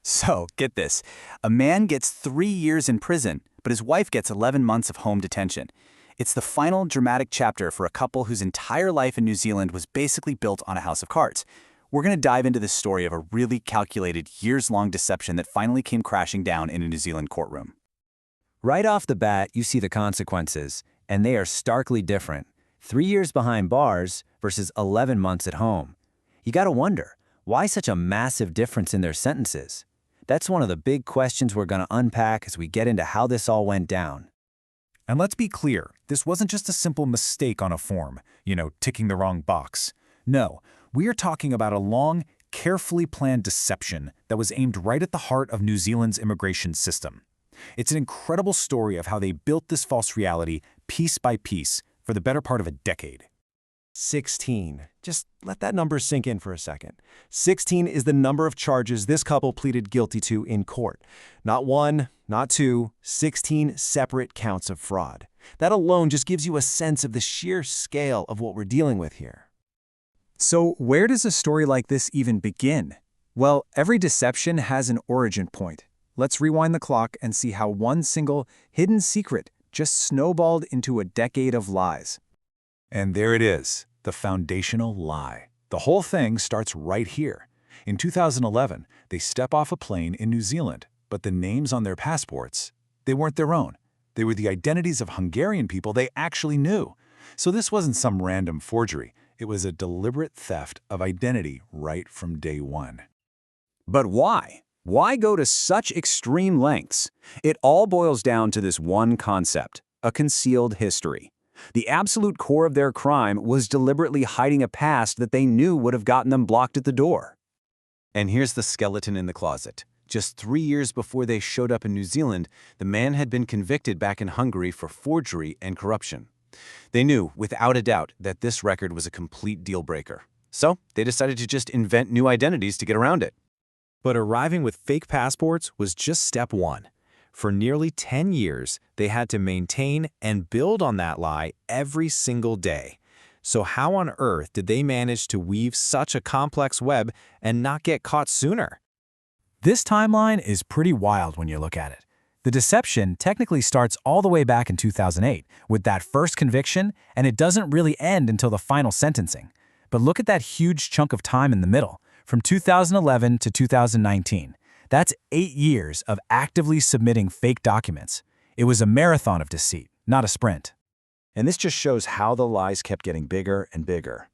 So, get this. A man gets 3 years in prison, but his wife gets 11 months of home detention. It's the final dramatic chapter for a couple whose entire life in New Zealand was basically built on a house of cards. We're going to dive into the story of a really calculated, years-long deception that finally came crashing down in a New Zealand courtroom. Right off the bat, you see the consequences, and they are starkly different. 3 years behind bars versus 11 months at home. You gotta wonder, why such a massive difference in their sentences? That's one of the big questions we're gonna unpack as we get into how this all went down. And let's be clear, this wasn't just a simple mistake on a form, ticking the wrong box. No, we are talking about a long, carefully planned deception that was aimed right at the heart of New Zealand's immigration system. It's an incredible story of how they built this false reality piece by piece for the better part of a decade. 16. Just let that number sink in for a second. 16 is the number of charges this couple pleaded guilty to in court. Not one, not two, 16 separate counts of fraud. That alone just gives you a sense of the sheer scale of what we're dealing with here. So, where does a story like this even begin? Well, every deception has an origin point. Let's rewind the clock and see how one single, hidden secret just snowballed into a decade of lies. And there it is, the foundational lie. The whole thing starts right here. In 2011, they step off a plane in New Zealand, but the names on their passports, they weren't their own. They were the identities of Hungarian people they actually knew. So this wasn't some random forgery. It was a deliberate theft of identity right from day one. But why? Why go to such extreme lengths? It all boils down to this one concept, a concealed history. The absolute core of their crime was deliberately hiding a past that they knew would have gotten them blocked at the door. And here's the skeleton in the closet. Just 3 years before they showed up in New Zealand, the man had been convicted back in Hungary for forgery and corruption. They knew, without a doubt, that this record was a complete deal-breaker. So they decided to just invent new identities to get around it. But arriving with fake passports was just step one. For nearly 10 years, they had to maintain and build on that lie every single day. So how on earth did they manage to weave such a complex web and not get caught sooner? This timeline is pretty wild when you look at it. The deception technically starts all the way back in 2008 with that first conviction, and it doesn't really end until the final sentencing. But look at that huge chunk of time in the middle, from 2011 to 2019. That's 8 years of actively submitting fake documents. It was a marathon of deceit, not a sprint. And this just shows how the lies kept getting bigger and bigger.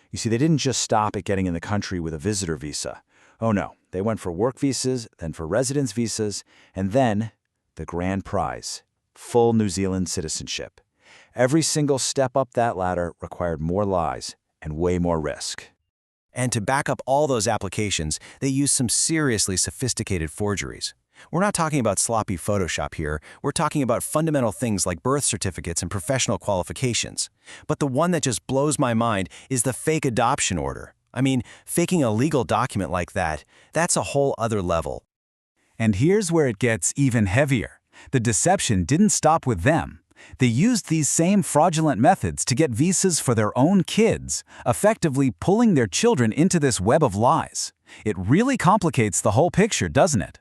You see, they didn't just stop at getting in the country with a visitor visa. Oh no, they went for work visas, then for residence visas, and then the grand prize, full New Zealand citizenship. Every single step up that ladder required more lies and way more risk. And to back up all those applications, they used some seriously sophisticated forgeries. We're not talking about sloppy Photoshop here, we're talking about fundamental things like birth certificates and professional qualifications. But the one that just blows my mind is the fake adoption order. I mean, faking a legal document like that, that's a whole other level. And here's where it gets even heavier. The deception didn't stop with them. They used these same fraudulent methods to get visas for their own kids, effectively pulling their children into this web of lies. It really complicates the whole picture, doesn't it?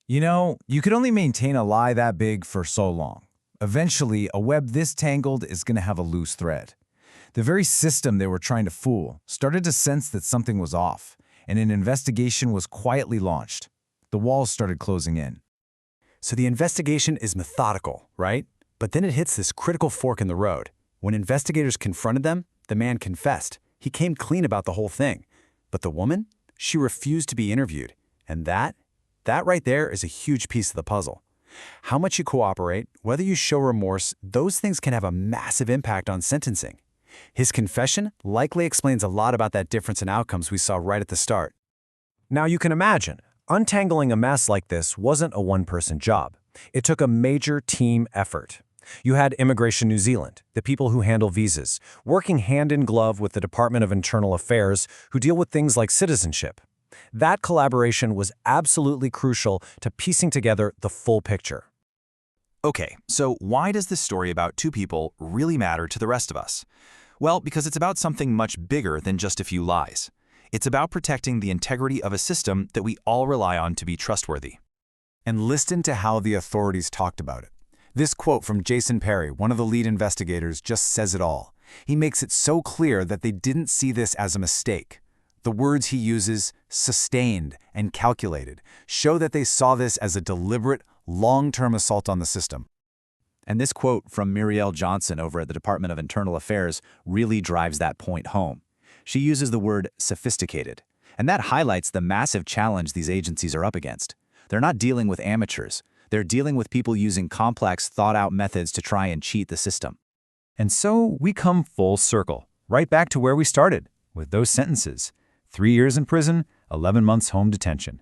You could only maintain a lie that big for so long. Eventually, a web this tangled is going to have a loose thread. The very system they were trying to fool started to sense that something was off, and an investigation was quietly launched. The walls started closing in. So the investigation is methodical, right? But then it hits this critical fork in the road. When investigators confronted them, the man confessed. He came clean about the whole thing. But the woman? She refused to be interviewed. And that right there is a huge piece of the puzzle. How much you cooperate, whether you show remorse, those things can have a massive impact on sentencing. His confession likely explains a lot about that difference in outcomes we saw right at the start. Now you can imagine, untangling a mess like this wasn't a one-person job. It took a major team effort. You had Immigration New Zealand, the people who handle visas, working hand in glove with the Department of Internal Affairs, who deal with things like citizenship. That collaboration was absolutely crucial to piecing together the full picture. Okay, so why does this story about two people really matter to the rest of us? Well, because it's about something much bigger than just a few lies. It's about protecting the integrity of a system that we all rely on to be trustworthy. And listen to how the authorities talked about it. This quote from Jason Perry, one of the lead investigators, just says it all. He makes it so clear that they didn't see this as a mistake. The words he uses, sustained and calculated, show that they saw this as a deliberate, long-term assault on the system. And this quote from Muriel Johnson over at the Department of Internal Affairs really drives that point home. She uses the word sophisticated, and that highlights the massive challenge these agencies are up against. They're not dealing with amateurs. They're dealing with people using complex, thought-out methods to try and cheat the system. And so we come full circle, right back to where we started, with those sentences. 3 years in prison, 11 months home detention.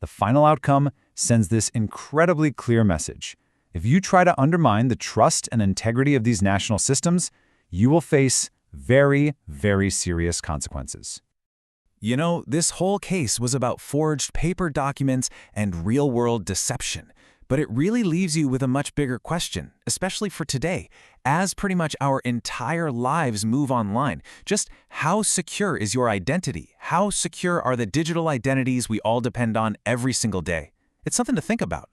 The final outcome sends this incredibly clear message. If you try to undermine the trust and integrity of these national systems, you will face very, very serious consequences. You know, this whole case was about forged paper documents and real-world deception. But it really leaves you with a much bigger question, especially for today, as pretty much our entire lives move online. Just how secure is your identity? How secure are the digital identities we all depend on every single day? It's something to think about.